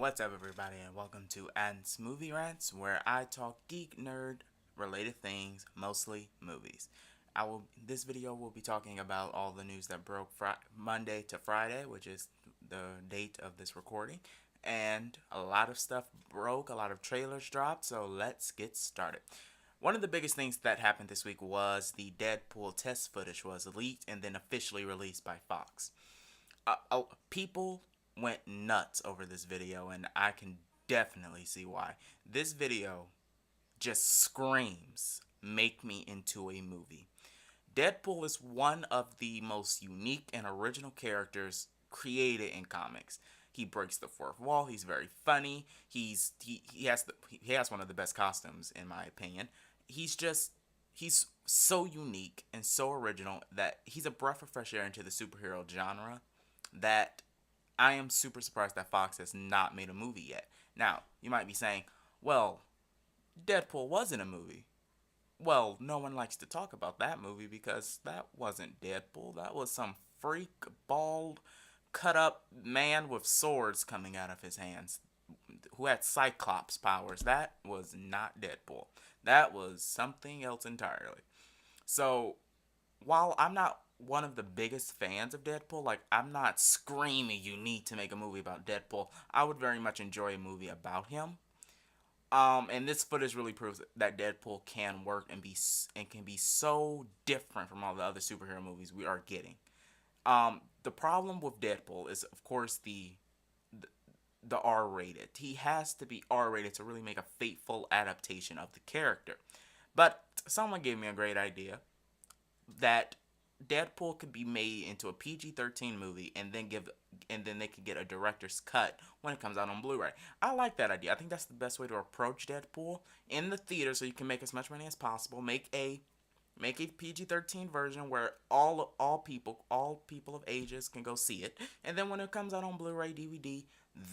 What's up, everybody, and welcome to Ants Movie Rants, where I talk geek nerd related things, mostly movies. This video will be talking about all the news that broke Monday to Friday, which is the date of this recording, and a lot of stuff broke, a lot of trailers dropped. So let's get started. One of the biggest things that happened this week was the Deadpool test footage was leaked and then officially released by Fox. People went nuts over this video, and I can definitely see why. This video just screams, make me into a movie. Deadpool is one of the most unique and original characters created in comics. He breaks the fourth wall. He's very funny. He has one of the best costumes, in my opinion. He's so unique and so original that he's a breath of fresh air into the superhero genre that I am super surprised that Fox has not made a movie yet. Now, you might be saying, well, Deadpool wasn't a movie. Well, no one likes to talk about that movie because that wasn't Deadpool. That was some freak, bald, cut up man with swords coming out of his hands who had Cyclops powers. That was not Deadpool. That was something else entirely. So, while I'm not one of the biggest fans of Deadpool, like, I'm not screaming you need to make a movie about Deadpool. I would very much enjoy a movie about him. And this footage really proves that Deadpool can work and can be so different from all the other superhero movies we are getting. The problem with Deadpool is, of course, the R-rated. He has to be R-rated to really make a faithful adaptation of the character. But someone gave me a great idea that Deadpool could be made into a PG-13 movie and then they could get a director's cut when it comes out on Blu-ray. I like that idea. I think that's the best way to approach Deadpool in the theater, so you can make as much money as possible. Make a PG-13 version where all people of ages can go see it, and then when it comes out on Blu-ray, DVD,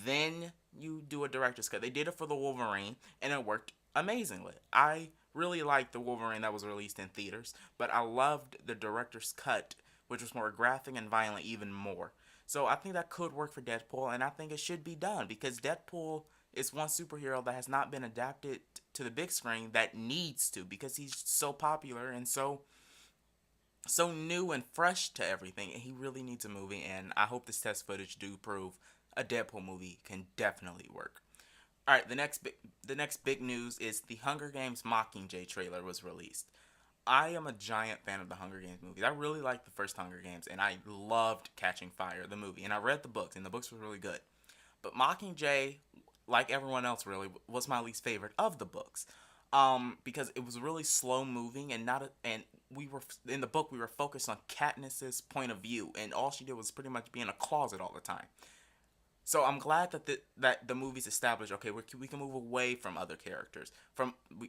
then you do a director's cut. They did it for the Wolverine, and it worked amazingly. I really liked the Wolverine that was released in theaters, but I loved the director's cut, which was more graphic and violent even more. So I think that could work for Deadpool, and I think it should be done because Deadpool is one superhero that has not been adapted to the big screen that needs to, because he's so popular and so new and fresh to everything, and he really needs a movie. And I hope this test footage do prove a Deadpool movie can definitely work. All right, the next big news is the Hunger Games Mockingjay trailer was released. I am a giant fan of the Hunger Games movies. I really liked the first Hunger Games, and I loved Catching Fire, the movie. And I read the books, and the books were really good. But Mockingjay, like everyone else, really was my least favorite of the books, because it was really slow moving and we were in the book we were focused on Katniss's point of view, and all she did was pretty much be in a closet all the time. So I'm glad that the movies established, okay, we can move away from other characters,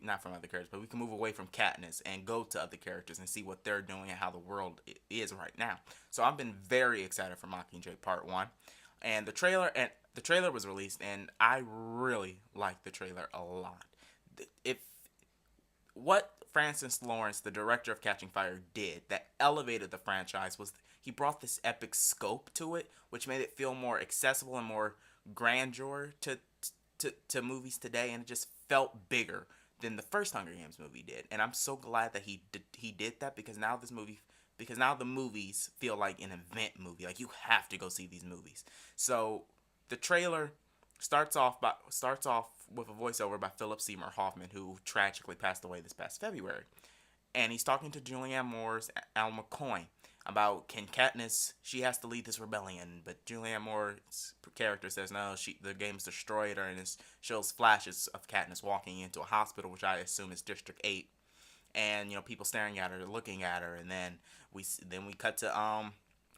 not from other characters, but we can move away from Katniss and go to other characters and see what they're doing and how the world is right now. So I've been very excited for Mockingjay Part 1, and the trailer was released, and I really liked the trailer a lot. If what Francis Lawrence, the director of Catching Fire, did that elevated the franchise was he brought this epic scope to it, which made it feel more accessible and more grandeur to movies today, and it just felt bigger than the first Hunger Games movie did. And I'm so glad that he did that, because now the movies feel like an event movie. Like, you have to go see these movies. So the trailer starts off with a voiceover by Philip Seymour Hoffman, who tragically passed away this past February. And he's talking to Julianne Moore's Al McCoy about, can Katniss, she has to lead this rebellion, but Julianne Moore's character says no, the game's destroyed her, and it shows flashes of Katniss walking into a hospital, which I assume is District 8, and people staring at her, looking at her, and then we cut to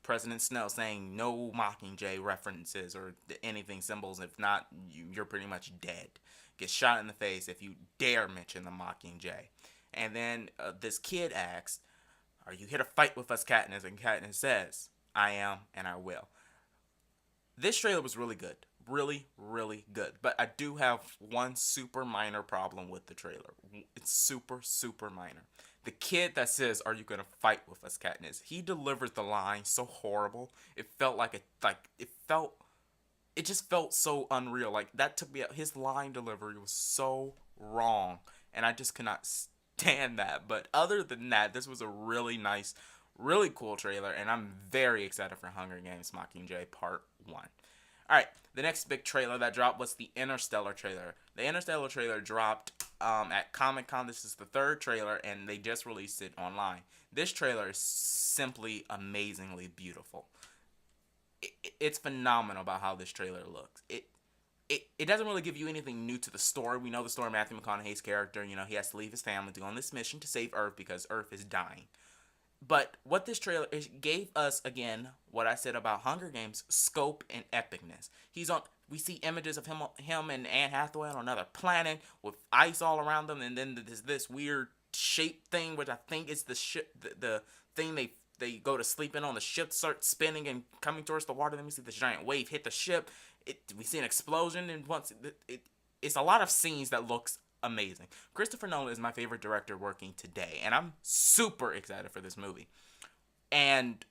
President Snow saying no Mockingjay references or anything, symbols. If not, you're pretty much dead. Get shot in the face if you dare mention the Mockingjay. And then this kid asks, "Are you here to fight with us, Katniss?" And Katniss says, "I am, and I will." This trailer was really good. Really, really good. But I do have one super minor problem with the trailer. It's super, super minor. The kid that says, "Are you gonna fight with us, Katniss?" He delivered the line so horrible. It felt it just felt so unreal. Like that took me out. His line delivery was so wrong, and I just could not stand that. But other than that, this was a really nice, really cool trailer, and I'm very excited for Hunger Games Mockingjay Part 1. All right, the next big trailer that dropped was the Interstellar trailer. The Interstellar trailer dropped at Comic Con. This is the third trailer, and they just released it online. This trailer is simply amazingly beautiful. It's phenomenal about how this trailer looks. It doesn't really give you anything new to the story. We know the story of Matthew McConaughey's character. You know, he has to leave his family to go on this mission to save Earth because Earth is dying. But what this trailer is, gave us again, what I said about Hunger Games, scope and epicness. He's on. We see images of him and Anne Hathaway on another planet with ice all around them, and then there's this weird shape thing, which I think is the ship, the thing they go to sleep in on. The ship starts spinning and coming towards the water. Then we see this giant wave hit the ship. We see an explosion, and once it's a lot of scenes that looks amazing. Christopher Nolan is my favorite director working today, and I'm super excited for this movie. And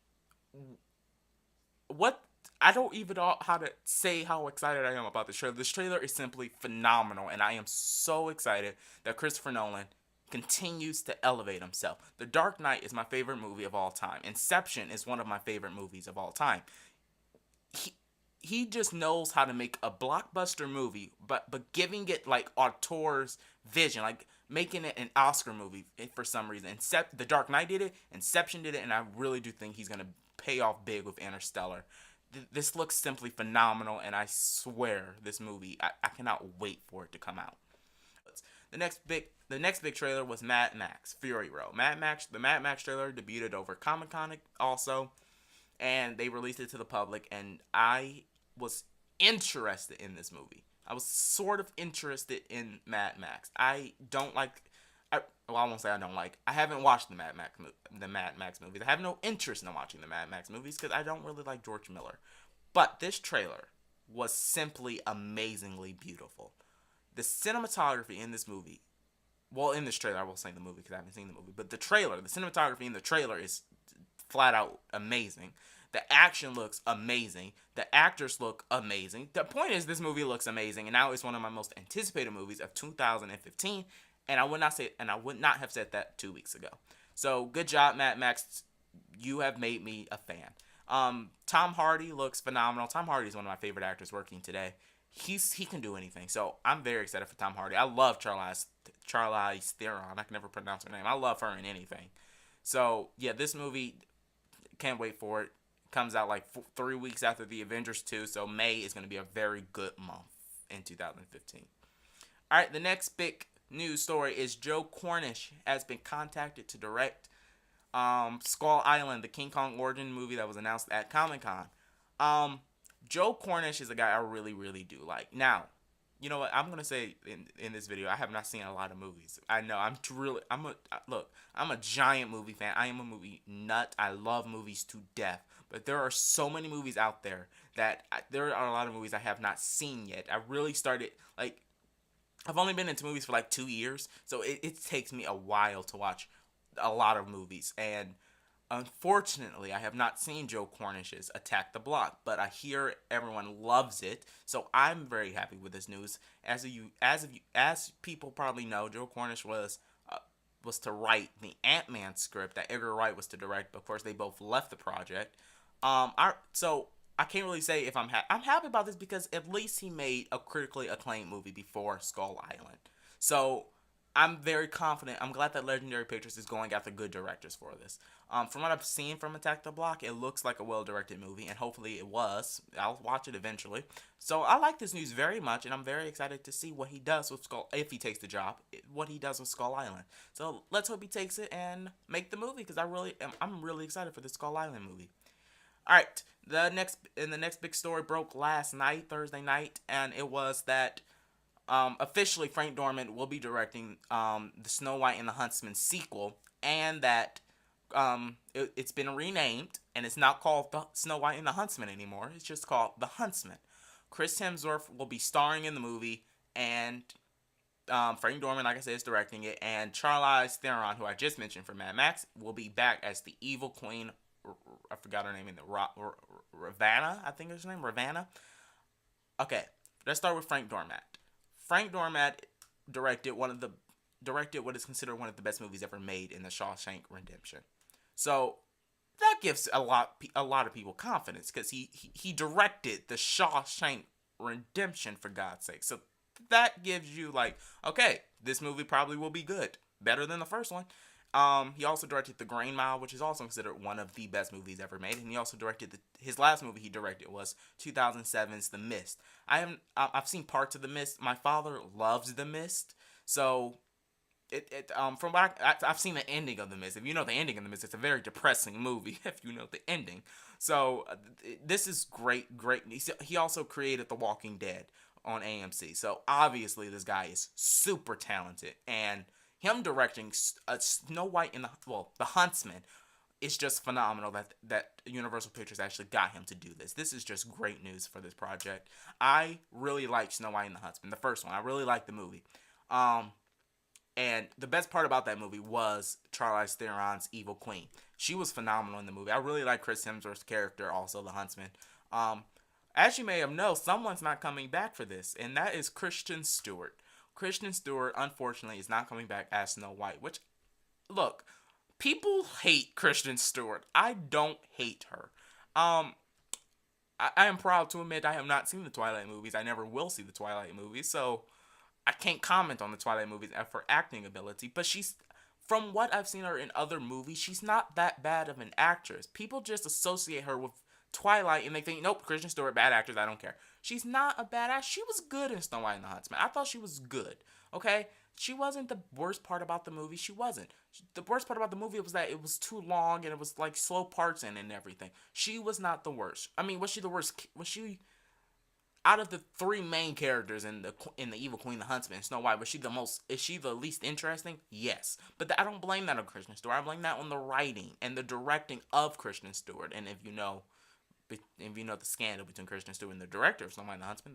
what I don't even know how to say how excited I am about this trailer. This trailer is simply phenomenal, and I am so excited that Christopher Nolan continues to elevate himself. The Dark Knight is my favorite movie of all time. Inception is one of my favorite movies of all time. He just knows how to make a blockbuster movie, but giving it like auteur's vision, like making it an Oscar movie for some reason. The Dark Knight did it, Inception did it, and I really do think he's gonna pay off big with Interstellar. This looks simply phenomenal, and I swear this movie, I cannot wait for it to come out. The next big trailer was Mad Max Fury Road. The Mad Max trailer debuted over Comic Con also, and they released it to the public, and I was interested in this movie. I was sort of interested in Mad Max. I don't like. I won't say I don't like. I haven't watched the Mad Max movies. I have no interest in watching the Mad Max movies because I don't really like George Miller. But this trailer was simply amazingly beautiful. The cinematography in this movie, well, in this trailer, I won't say the movie because I haven't seen the movie, but the cinematography in the trailer is flat out amazing. The action looks amazing. The actors look amazing. The point is, this movie looks amazing, and now it's one of my most anticipated movies of 2015. And I would not have said that 2 weeks ago. So good job, Mad Max. You have made me a fan. Tom Hardy looks phenomenal. Tom Hardy is one of my favorite actors working today. He can do anything. So I'm very excited for Tom Hardy. I love Charlize Theron. I can never pronounce her name. I love her in anything. So yeah, this movie, can't wait for it. Comes out like 3 weeks after the Avengers 2, so May is going to be a very good month in 2015. All right, the next big news story is Joe Cornish has been contacted to direct Skull Island, the King Kong origin movie that was announced at Comic Con. Joe Cornish is a guy I really, really do like. Now, you know what? I'm gonna say in this video, I have not seen a lot of movies. I know I'm a giant movie fan. I am a movie nut. I love movies to death. But there are so many movies out there that there are a lot of movies I have not seen yet. I really started I've only been into movies for like 2 years, so it takes me a while to watch a lot of movies. And unfortunately, I have not seen Joe Cornish's Attack the Block, but I hear everyone loves it, so I'm very happy with this news. As people probably know, Joe Cornish was to write the Ant-Man script that Edgar Wright was to direct, but of course they both left the project. So I can't really say if I'm happy about this because at least he made a critically acclaimed movie before Skull Island. So I'm very confident. I'm glad that Legendary Pictures is going after good directors for this. From what I've seen from Attack the Block, it looks like a well-directed movie, and hopefully it was. I'll watch it eventually. So I like this news very much, and I'm very excited to see what he does with if he takes the job, what he does with Skull Island. So let's hope he takes it and make the movie, because I'm really excited for the Skull Island movie. All right, the next big story broke last night, Thursday night, and it was that officially Frank Dorman will be directing the Snow White and the Huntsman sequel, and that it's been renamed, and it's not called the Snow White and the Huntsman anymore. It's just called The Huntsman. Chris Hemsworth will be starring in the movie, and Frank Dorman, like I said, is directing it, and Charlize Theron, who I just mentioned from Mad Max, will be back as the evil queen. I forgot her name in the Ravana, I think is her name, Ravana. Okay, let's start with Frank Dormat. Frank Dormat directed what is considered one of the best movies ever made in The Shawshank Redemption. So that gives a lot of people confidence because he directed The Shawshank Redemption, for God's sake. So that gives you like, okay, this movie probably will be good, better than the first one. He also directed The Green Mile, which is also considered one of the best movies ever made, and he also directed his last movie he directed was 2007's The Mist. I've seen parts of The Mist. My father loves The Mist, so from what I've seen the ending of The Mist. If you know the ending of The Mist, it's a very depressing movie. If you know the ending, so this is great. He also created The Walking Dead on AMC, so obviously this guy is super talented, and him directing Snow White and the Huntsman is just phenomenal. That Universal Pictures actually got him to do this. This is just great news for this project. I really like Snow White and the Huntsman, the first one. I really like the movie. And the best part about that movie was Charlize Theron's evil queen. She was phenomenal in the movie. I really like Chris Hemsworth's character, also the Huntsman. As you may have known, someone's not coming back for this, and that is Kristen Stewart. Kristen Stewart, unfortunately, is not coming back as Snow White, which, look, people hate Kristen Stewart. I don't hate her. I am proud to admit I have not seen the Twilight movies. I never will see the Twilight movies, so I can't comment on the Twilight movies for acting ability, but from what I've seen her in other movies, she's not that bad of an actress. People just associate her with Twilight, and they think, nope, Kristen Stewart, bad actress, I don't care. She's not a bad actress. She was good in Snow White and the Huntsman. I thought she was good, okay? She wasn't the worst part about the movie. She wasn't. The worst part about the movie was that it was too long, and it was, like, slow parts in it and everything. She was not the worst. I mean, was she the worst? Was she, out of the three main characters in the Evil Queen, the Huntsman, and Snow White, is she the least interesting? Yes. But I don't blame that on Kristen Stewart. I blame that on the writing and the directing of Kristen Stewart. And if you know the scandal between Kristen Stewart and the director of Snow White and the Huntsman,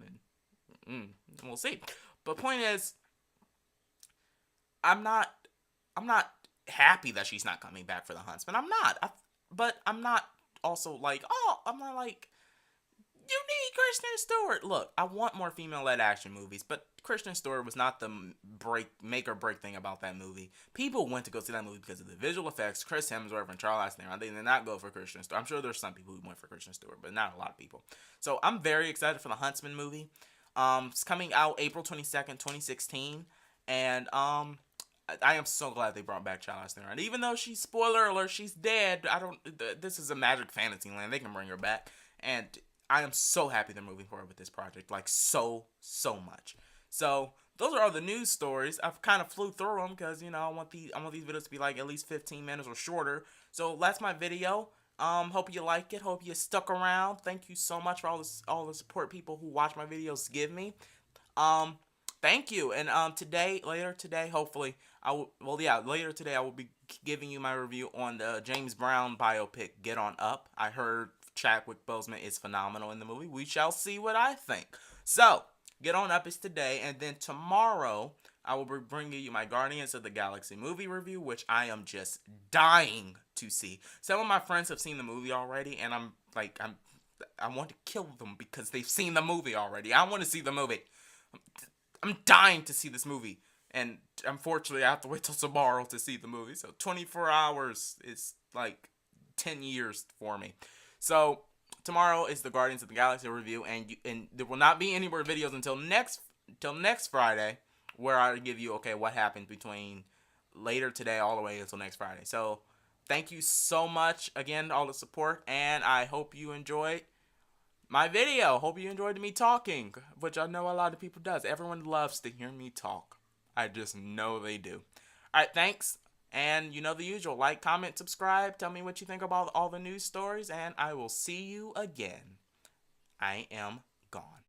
then we'll see. But point is, I'm not happy that she's not coming back for the Huntsman. I'm not. But I'm not also like, I'm not like, you need Kristen Stewart. Look, I want more female-led action movies, but Kristen Stewart was not the make or break thing about that movie. People went to go see that movie because of the visual effects, Chris Hemsworth and Charlize Theron. They did not go for Kristen Stewart. I'm sure there's some people who went for Kristen Stewart, but not a lot of people. So I'm very excited for the Huntsman movie. It's coming out April 22nd, 2016, and I am so glad they brought back Charlize Theron. Even though spoiler alert, she's dead. This is a magic fantasy land. They can bring her back, and I am so happy they're moving forward with this project, like so much. So those are all the news stories. I've kind of flew through them because I want these videos to be like at least 15 minutes or shorter. So that's my video. Hope you like it. Hope you stuck around. Thank you so much for all the support people who watch my videos give me. Thank you. And later today, hopefully later today I will be giving you my review on the James Brown biopic Get On Up. I heard Chadwick Boseman is phenomenal in the movie. We shall see what I think. So, Get On Up is today, and then tomorrow I will be bringing you my Guardians of the Galaxy movie review, which I am just dying to see. Some of my friends have seen the movie already, and I want to kill them because they've seen the movie already. I want to see the movie. I'm dying to see this movie, and unfortunately I have to wait till tomorrow to see the movie. So 24 hours is like 10 years for me. So tomorrow is the Guardians of the Galaxy review, and there will not be any more videos until next Friday, where I give you what happened between later today all the way until next Friday. So thank you so much again, all the support, and I hope you enjoyed my video. Hope you enjoyed me talking, which I know a lot of people does. Everyone loves to hear me talk. I just know they do. All right, thanks. And you know the usual, like, comment, subscribe, tell me what you think about all the news stories, and I will see you again. I am gone.